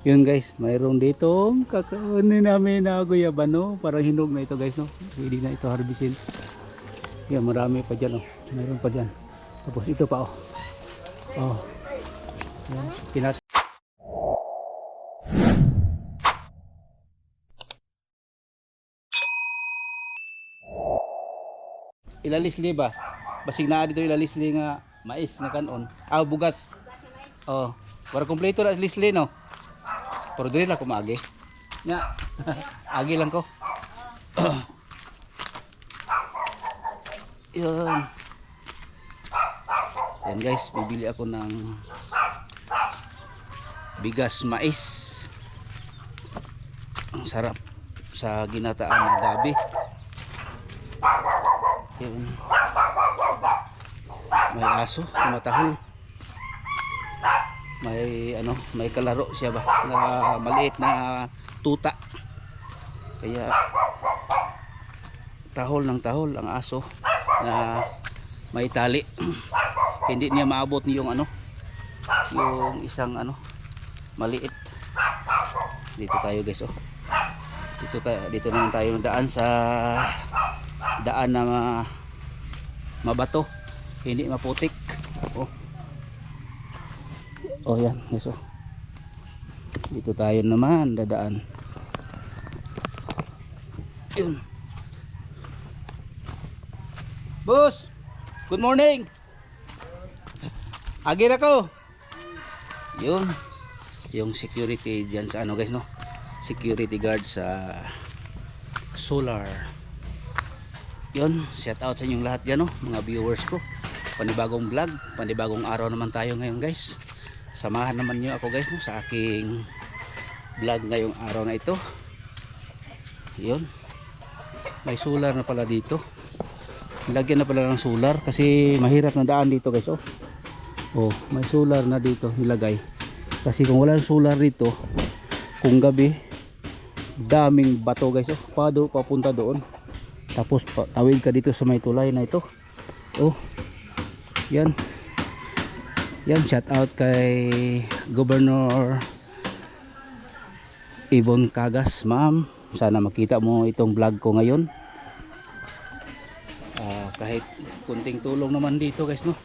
Yun guys, mayroon ditong kakaunin namin na guyabano. Parang hinog na ito guys, no? Pwede na ito harbisin. Yan, marami pa dyan, oh. Mayroon pa dyan. Tapos ito pa, oh. Oh. Yan, ilalisli ba? Basig na dito ilalisli nga mais nga kanon. Ah, bugas. Oh, para kompleto na lisli no. Pero dili lang ko maagi. Nya. Agi lang ko. Yan. Yan guys, bibili ako ng bigas mais. Ang sarap sa ginataan na gabi. Yun. May aso, tumatahol. May ano, may kalaro siya ba na maliit na tuta. Kaya tahol ng tahol ang aso na may tali. Hindi niya maabot yung ano, yung isang ano maliit. Dito tayo guys, oh. Dito naman tayo daan sa daan na mabato, hindi maputik. Oh yan guys, oh. Dito tayo naman dadaan. Yun. Boss, good morning. Agi na ko. Yun, yung security dyan sa ano guys, no, security guard sa solar. Yun, shout out sa inyong lahat dyan, no, mga viewers ko. Panibagong vlog, panibagong araw naman tayo ngayon guys. Samahan naman nyo ako guys, no, sa aking vlog ngayong araw na ito. Yun, may solar na pala dito. Lagyan na pala ng solar kasi mahirap na daan dito guys, oh. Oh, may solar na dito nilagay. Kasi kung wala solar dito, kung gabi, daming bato guys, oh. Papunta doon. Tapos tawid ka dito sa may tulay na ito. Oh. Yan. Yan, shout out kay Governor Ibon Cagas, ma'am. Sana makita mo itong vlog ko ngayon. Kahit kunting tulong naman dito guys, no,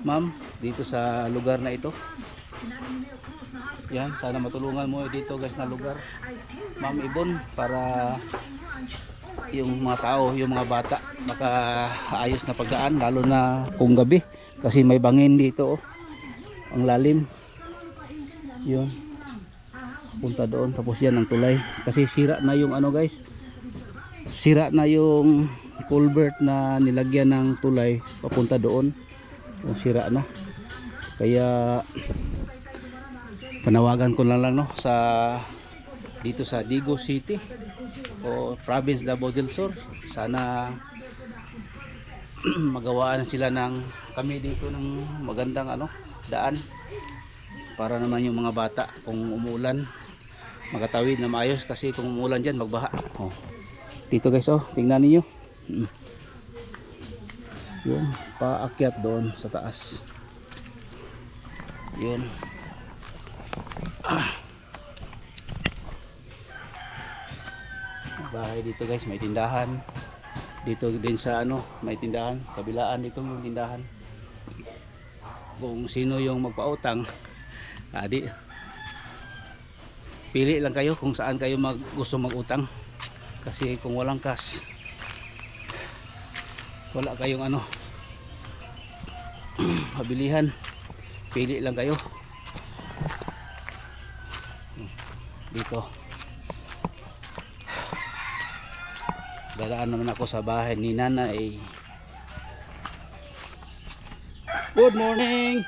ma'am, dito sa lugar na ito. Yan, sana matulungan mo dito guys na lugar, ma'am Ibon, para yung mga tao, yung mga bata makaayos na pagdaan, lalo na kung gabi kasi may bangin dito, oh. Ang lalim. Yun, punta doon. Tapos yan ang tulay kasi sira na yung ano guys, sira na yung culvert na nilagyan ng tulay papunta doon. Sira na. Kaya panawagan ko lang no, sa dito sa Digo City o province Davao del Sur, sana magawaan sila ng kami dito ng magandang ano daan para naman yung mga bata kung umuulan makatawid na maayos, kasi kung umuulan dyan magbaha. Oh. Dito guys, oh, tingnan niyo. Yun, paakyat doon sa taas. Yun. Bahay dito guys, may tindahan. Dito din sa ano, may tindahan. Kabilaan dito may tindahan. Kung sino yung magpautang, adi, pili lang kayo kung saan kayo gusto magutang. Kasi kung walang cash, wala kayong ano mabilihan, pili lang kayo dito. Dadaan naman ako sa bahay ni Nanay. Good morning.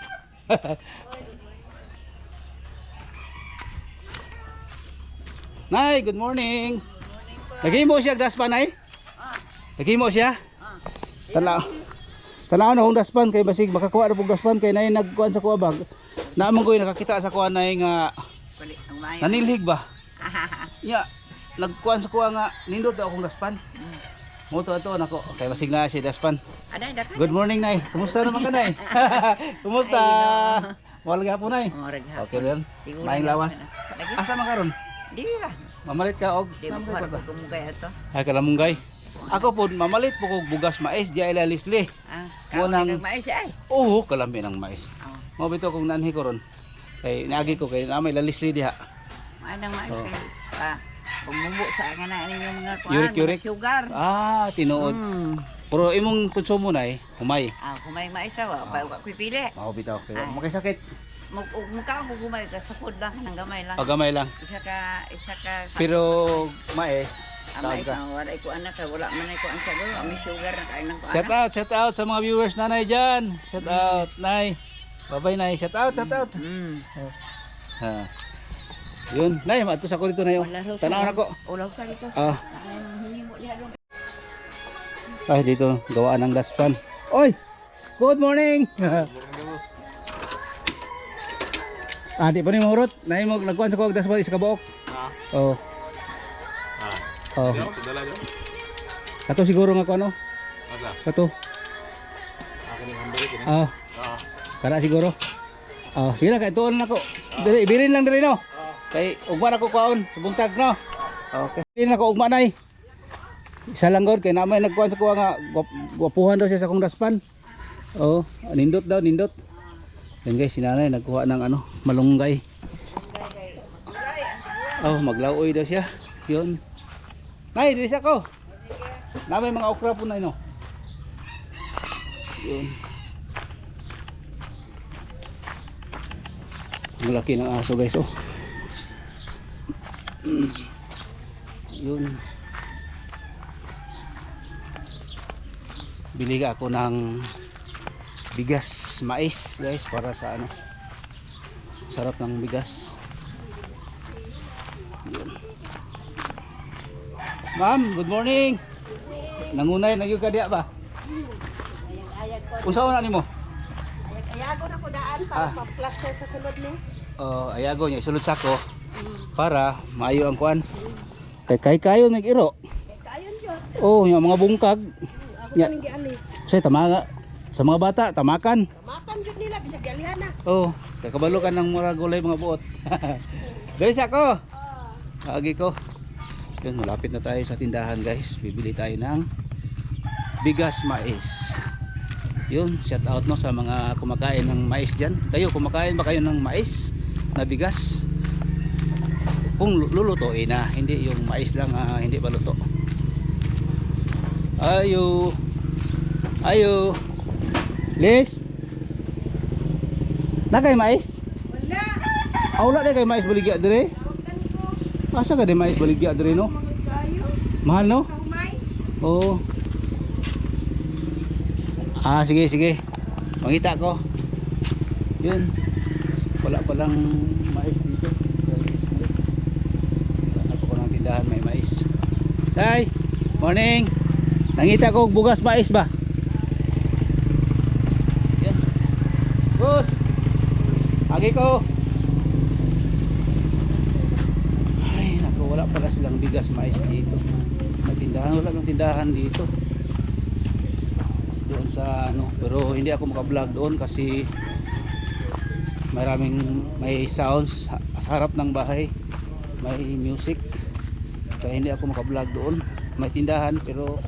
Nay, good morning. Naghimo siya daspan ay? Naghimo siya? Tanaw na kung daspan kay basig makakuha na pong daspan kay nay nagkuan sa kuha bag. Naamon ko nakakita sa kuha nay nga nanilhig ba? Ya, nagkuan sa kuha nga nindot daw akong daspan. Moto ato nako kay basig na si daspan. Good morning nay. Kumusta naman ka nay? Kumusta? Wala ga po nay. Okay lang. Maing lawas. lagi. Asa man karon? Di lah. Mamalit ka og Di mo kuha ko kumugay ato. ay kalamunggay. Ako po mamalit po kog bugas mais di ay lalisli. Kao Munang- nang mais ay. Oo, kalami ng mais. Oh. Mo bito kong nanhi ko ron. Kay naagi ko kay na may lalisli diha. Anang mais Oh. kay pumubo sa nga ninyo mga kuan. Yurik-yurik? Sugar. Tinuod. Pero imong konsumo na humay. Kumay mais raw, pa pipili. Mao bitaw kay Ay. makisakit. Mukha mo gumay ka sa food lang nang gamay lang. Pagamay lang. Isa ka. Pero mais, mais ka. wala ko anak wala man ko ang sago, may sugar na kain ng kuan. Shout out sa mga viewers nanay diyan. Shout out, nay. Bye-bye nay. Shout out. Ha. Yun, nay, maato sa ko dito na yun. Tanaw na ko. Ulaw sa dito. Hingi mo diha doon. Ay, dito, gawaan ng daspan. Oy! Good morning! Di pa ni mahurot. Nay mo, nagkuhan sa kuwag daspan, isa kabuok. Oo. Oo. Kato siguro nga ko ano? Kato. Kana siguro. Sige na, kaya tuon na ko. Ibirin lang diri no. Kay ugma na ko kaon, sa buntag no. Okay. Hindi na ko ugma nay. Isa lang gud kay namay nagkuhan sa kuha nga gwapuhan daw siya sa kong daspan. Nindot daw, nindot. Yan guys, si nanay nagkuha ng ano, malunggay. Maglaoy daw siya. Yun. Nay, dili siya ko. Namay mga okra po nay no. Yun. Ang laki ng aso guys Yun. Bili ako ng bigas, mais guys para sa ano. Sarap ng bigas. Yun. Ma'am, good morning. Nangunay nagyud ka diha ba? Unsa na nimo? Ayago na ko daan para pa-plaster sa sulod ni. Ayago niya sulod sako para maayo ang kuan. Kay kayo mig iro. Kayon jud. Yung mga bungkag. Ako ning giali. Say tamaga sa mga bata, tamakan. Makan jud nila bisag galihan na. Kay kabalo ka ng mura gulay mga buot. Dali sako. Agi ko. Yun, malapit na tayo sa tindahan guys. Bibili tayo ng bigas mais. Yun, shout out no sa mga kumakain ng mais dyan. Kayo, kumakain ba kayo ng mais na bigas? Kung lulutuin na, hindi yung mais lang, hindi ba luto. Ayo Liz, na kay mais? Wala. Wala na kay mais baligya dire? Asa ka di mais baligya dire no? Kayo. Mahal no? Sa humay. Sige. Mangita ko. Yun. Wala palang mais dito. Hanap ko ng tindahan may mais. Hi! Morning! Nangita ko bugas mais ba? Yan. Boss! Agi ko! Ay, naku, wala pala silang bigas mais dito. May tindahan, wala ng tindahan dito. Doon sa ano, pero hindi ako maka-vlog doon kasi may sounds sa harap ng bahay, may music, kaya hindi ako maka-vlog doon. May tindahan pero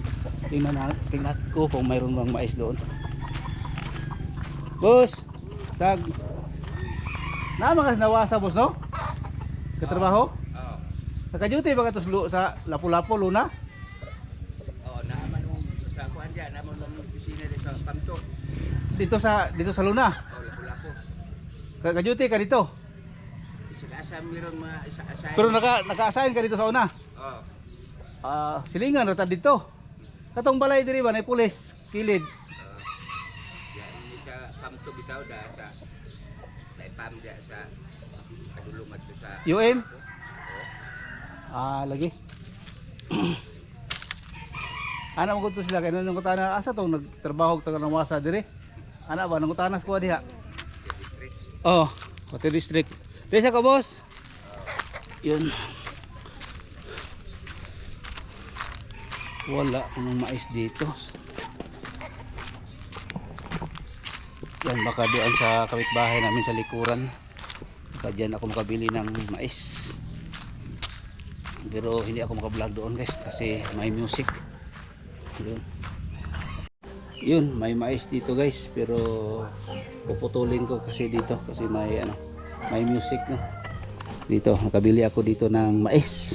tingnan ko kung mayroon bang mais doon. Boss, tag na mga nawasa boss no? Katrabaho? Naka-duty ba ka sa Lapu-Lapu Luna? Naman sa kuan diyan, naman ng opisina dito sa Pamto. Dito sa Luna. Lapu-Lapu. Naka-duty ka dito. Isa meron mga isa-assign. Pero naka-assign ka dito sa una. Silingan rata dito. Katong balay diri ba nay pulis kilid. Yan ini sa Pamto bitaw da sa Pam dia sa kadulungan sa UM. Lagi. Ana mo gudto sila kay nang kutana asa tong nagtrabaho tag wasa diri. Ana ba nang kutanas ko diha? district. Kote district. Desa ka boss. Yun. Wala anong mais dito. Yan baka doon sa kapitbahay namin sa likuran. Baka dyan ako makabili ng mais. Pero hindi ako makablog doon guys kasi may music. Yun, may mais dito guys, pero puputulin ko kasi dito kasi may ano, may music no. Dito, nakabili ako dito ng mais.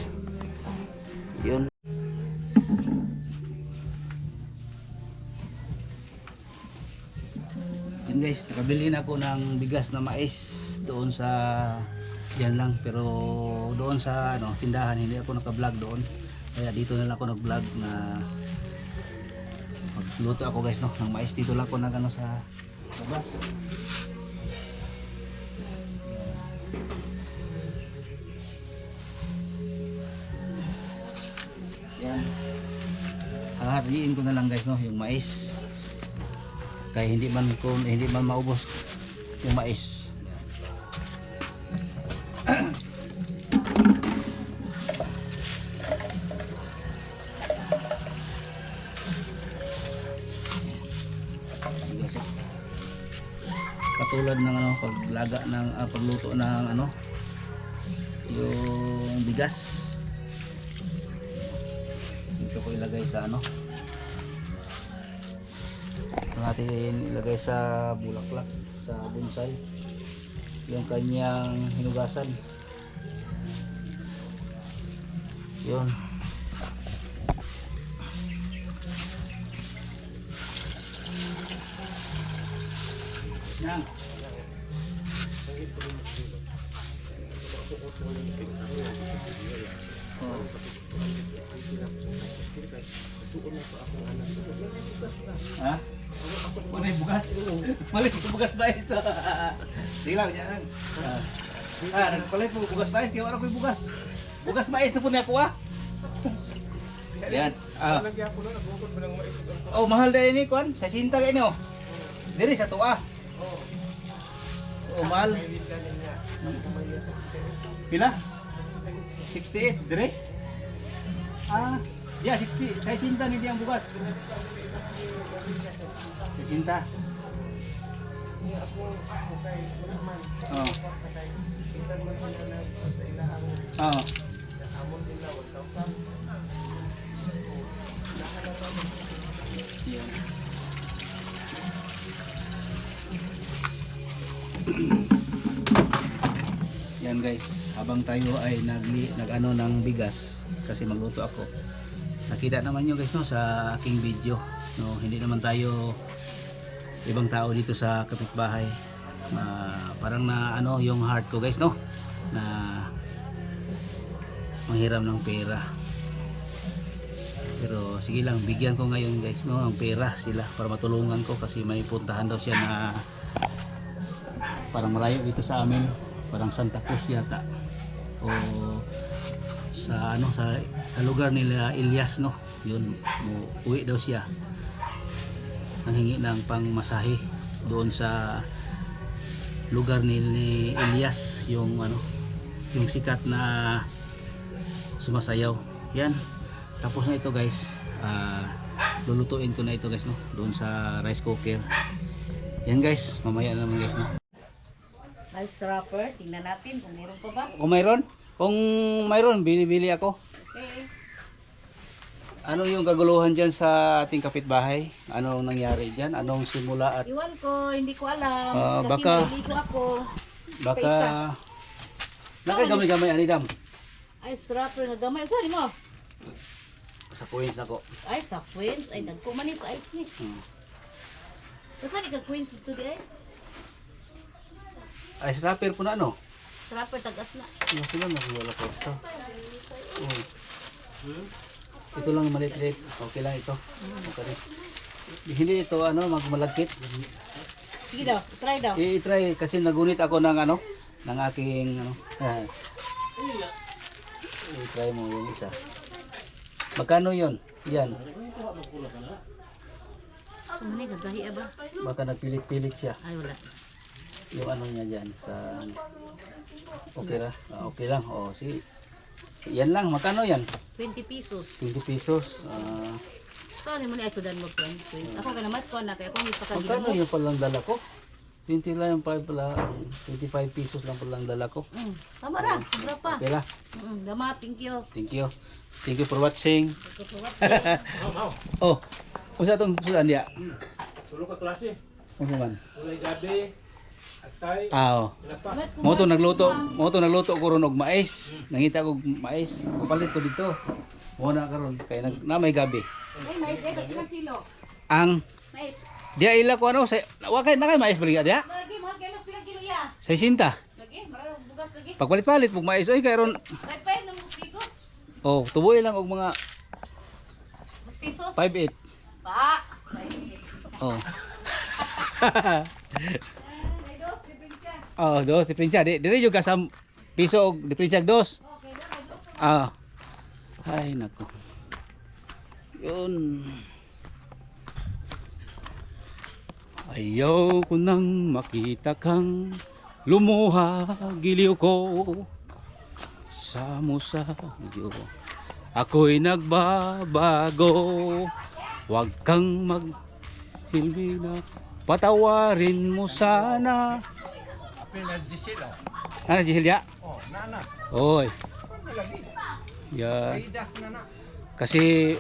Yun. Yun guys, nakabili na ako ng bigas na mais doon sa yan lang, pero doon sa ano, tindahan hindi ako naka-vlog doon. Kaya dito na lang ako nag-vlog na magluto ako guys no ng mais. Dito lang ako nag ano sa labas. Yan. Hahatiin ko na lang guys no yung mais. Kaya hindi man maubos yung mais. Katulad ng ano paglaga ng pagluto ng ano yung bigas. Dito ko ilagay sa ano. Ito natin ilagay sa bulaklak, sa bonsai. Yung kanyang hinugasan. Yun. Yan. Ha? Ano yung bugas? Malit ko bugas bahay sa... Sige lang, yan lang. Nagpalit mo bugas mais, kaya wala ko yung bugas. Bugas mais na po niya ko Yan. Oh, mahal na ini kuan. Sa sinta kayo nyo. Diri sa tuwa. Oh, mahal. Pila? 68, dire? Yeah, 60. Sa sinta ni diyang bugas. Sa sinta. Oh. Oh. Yan. Yan guys, habang tayo ay nag-ano ng bigas kasi magluto ako. Nakita naman nyo guys no sa aking video, no, hindi naman tayo ibang tao dito sa kapitbahay. Parang na ano yung heart ko guys no, na manghiram ng pera. Pero sige lang, bigyan ko ngayon guys no ang pera sila para matulungan ko kasi may puntahan daw siya na parang malayo dito sa amin, parang Santa Cruz yata o sa ano sa lugar nila Elias no. Yun, uwi daw siya. Nanghingi ng pangmasahe doon sa lugar ni Elias, yung ano, yung sikat na sumasayaw. Yan. Tapos na ito guys. Lulutuin ko na ito guys no, doon sa rice cooker. Yan guys, mamaya naman guys no. Rice wrapper, tingnan natin kung meron pa ba. Kung mayroon, bili ako. Okay. Ano yung kaguluhan dyan sa ating kapitbahay? Anong nangyari dyan? Anong simula at Iwan ko, hindi ko alam. Kasi baka- naliligo ako. baka nakagamay-gamay anidam? Rice wrapper na gamay. Sorry mo. Sa coins ako. Ay, sa Queens. Ay, nagkumanis sa ice ni. Saan ka Queens ito di ay? Ay, wrapper po na ano? Wrapper tagas na. Ano sila wala ko ito. Ito lang maliit-liit. Okay lang ito. Okay. Hindi ito ano magmalagkit. Sige daw, try daw. I-try kasi nagunit ako ng ano ng aking ano. I-try mo yung isa. Magkano yun? Yan. So, mani, gagahi ba? Baka nagpilit-pilit siya. Ay, wala. Yung ano niya dyan sa okay ra? Okay lang. Oh, sige. Yan lang. Magkano yan? 20 pesos. 20 pesos. Sorry mo ni ay sudan mo friend. Ako ka naman ko na kaya kung hindi pa ka Magkano yung palang dala ko? 20 lang yung pala. 25 pesos lang pala ang dala ko. Tama na, sobra pa. Okay la. Dama, thank you. Thank you. Thank you for watching. Oh, usa tong sudan dia. Sulo ka klase. Ano man? Ulay gabi. Atay. Ah, oh. Mo to nagluto ko ron og mais. Nangita ko og mais. Kapalit ko dito. Mo na karon kay na may gabi. Ay, may ilang kilo. Ang Mais. dia ila ko ano sa wa kay na kay mais bali dia. Lagi, mga kilo, pilang kilo ya. 60. Lagi, marang bugas lagi. Pagpalit-palit pug mais oy kay ron. Pay ng bigos. Oh, tuboy lang og mga 2 pesos. 5-8. Pa. Oh. May dos, diferensya. Oh, dos diferensya. Dili juga sa piso og diferensya og dos. Okay, na, may dos. Ah. Ay nako. Yun. Ayaw ko nang makita kang lumuha giliw ko sa musa Diyo. Ako'y nagbabago. Huwag kang magbilbi na patawarin mo sana. Pinagdisil oh. Ano, Jihilya? Oh, nana. Oy. Yan. Idas na na. Kasi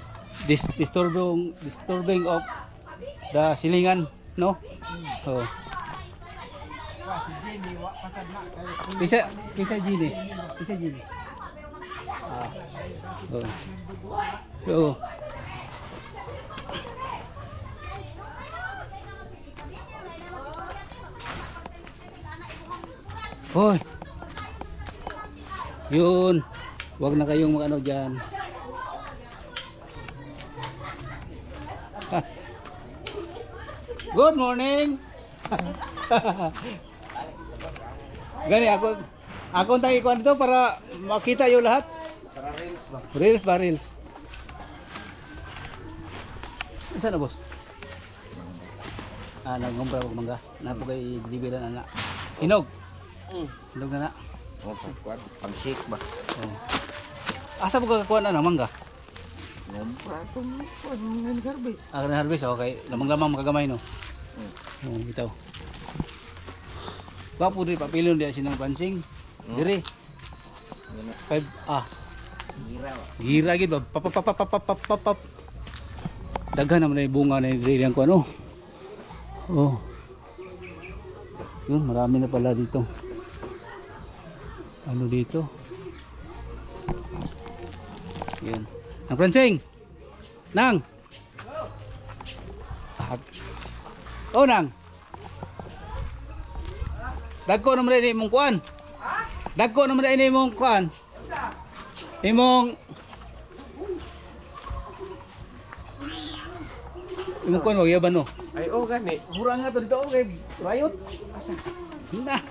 disturbing of the silingan, no? Oh. Wah, si Jenny, wa pasad na. Kisa Gini. Kisa Gini. Ah. Oh. Oh. Hoy. Yun. Huwag na kayong mag-ano dyan. Good morning. Gani ako tangi ko dito para makita yung lahat. Para reels ba? Reels ba reels? Isa na boss? Ah, nagumpra ko mangga. Napo kay dibilan na. Hinog. Hinog na na. Oh, pagkuhan. Pang-shake ba? Oh. Asa mo kakakuha na ng mangga? Ngumpra itong kuhan. Garbage. Ah, na harvest okay. Lamang-lamang makagamay no. Oh, bitaw. Wapo diri papilon dia sinang pansing. Diri. 5 Gira ba? gira gid ba. Pap. Daghan naman na bunga na diri yang ko ano. Oh. Yun, marami na pala dito. Ano dito? Yun. Nang Pransing! Nang! Oh, Nang! Dagko naman rin imong kuan. Dagko naman rin imong kuan. Imong kuan wag yaban no. Ay, oh, gani. Mura nga to dito kay Riot. Na.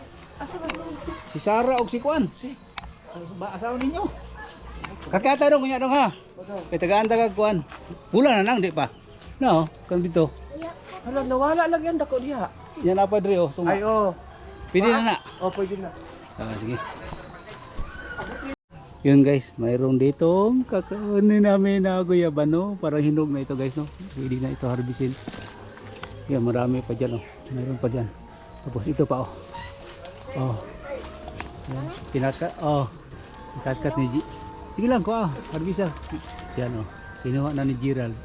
Si Sara og si kuan. Si asawa ninyo. Katkata dong kunya dong ha. Kay tagaan kag kuan. Pula na nang di pa. No, kan dito. Hala, nawala lang yan dako diha. Yan apa diri oh. Ay, oh. Pili na na. Oh, pwede na. Ah, sige. Yun guys, mayroon ditong kakainin namin na guyaban no. Parang hinog na ito guys no. Pwede na ito harbisin. Yan, marami pa dyan oh. Mayroon pa dyan. Tapos ito pa oh. Oh. Yan. Kinatkat ni G. Sige lang ko ah, harbisa. Yan oh. Kinuha na ni Gerald.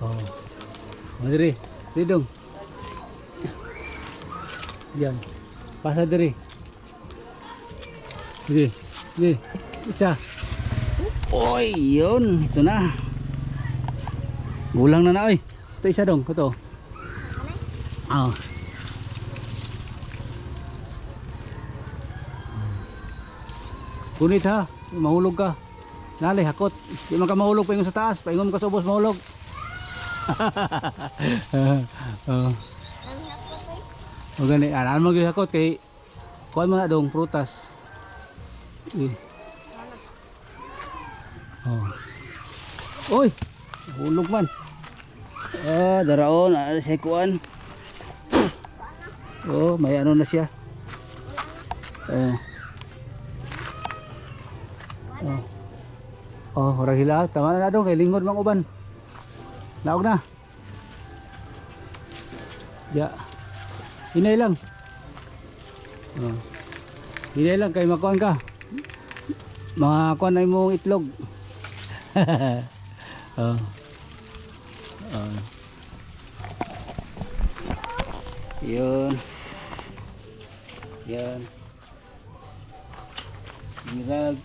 Oh. Madiri. Didong. Yan. Pasa diri. Sige. Sige. Isa. Oy, yun. Ito na. Gulang na na oy. Ito isa dong. Ito. Ah. Kunit ha. Mahulog ka. Nalay, hakot. Di man ka mahulog paingon sa taas. Paingon ka sa ubos mahulog. O gani. Ano mo yung hakot kay kuhan mo na dong prutas. Oh. Oy, hulog man. Ah, daraon ana siya kuan. Oh, may ano na siya. Oh. Oh. Oh, orang hilang. Tama na dong kay lingod mang uban. Laog na. Ya. Hinay lang. Oh. Hinay lang kay makuan ka. Mga kuan na imong itlog. Oh. Oh. Yun. Yan. Mirag.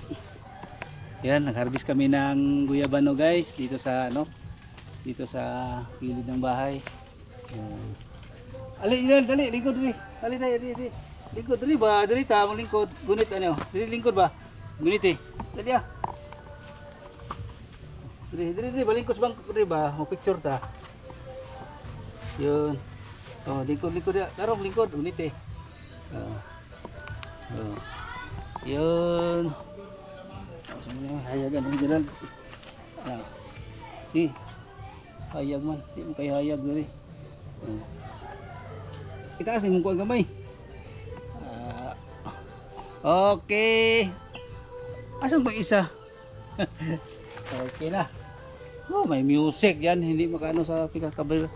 Yan, nag-harvest kami ng guyabano guys dito sa ano? Dito sa gilid ng bahay. Yan. Ali, dali, lingkod dali. Dali, dali. Lingkod dali ba? Dali ta, mong lingkod. Gunit ano? Dali lingkod ba? Gunit eh. Dali ah. Dali, balingkos bang dali ba? Mo picture ta. Yun. Oh, lingkod ya. Tarong lingkod, gunit eh. Oh. Oh. Yun. Hayagan ang jalan. Ah. Di. Hayag man, di mo kay hayag diri. Oh. Itaas ni mong kuang gamay. Ah. Okay. Asan ba isa? Okay na. Oh, may music yan, hindi makaano sa pika kabel.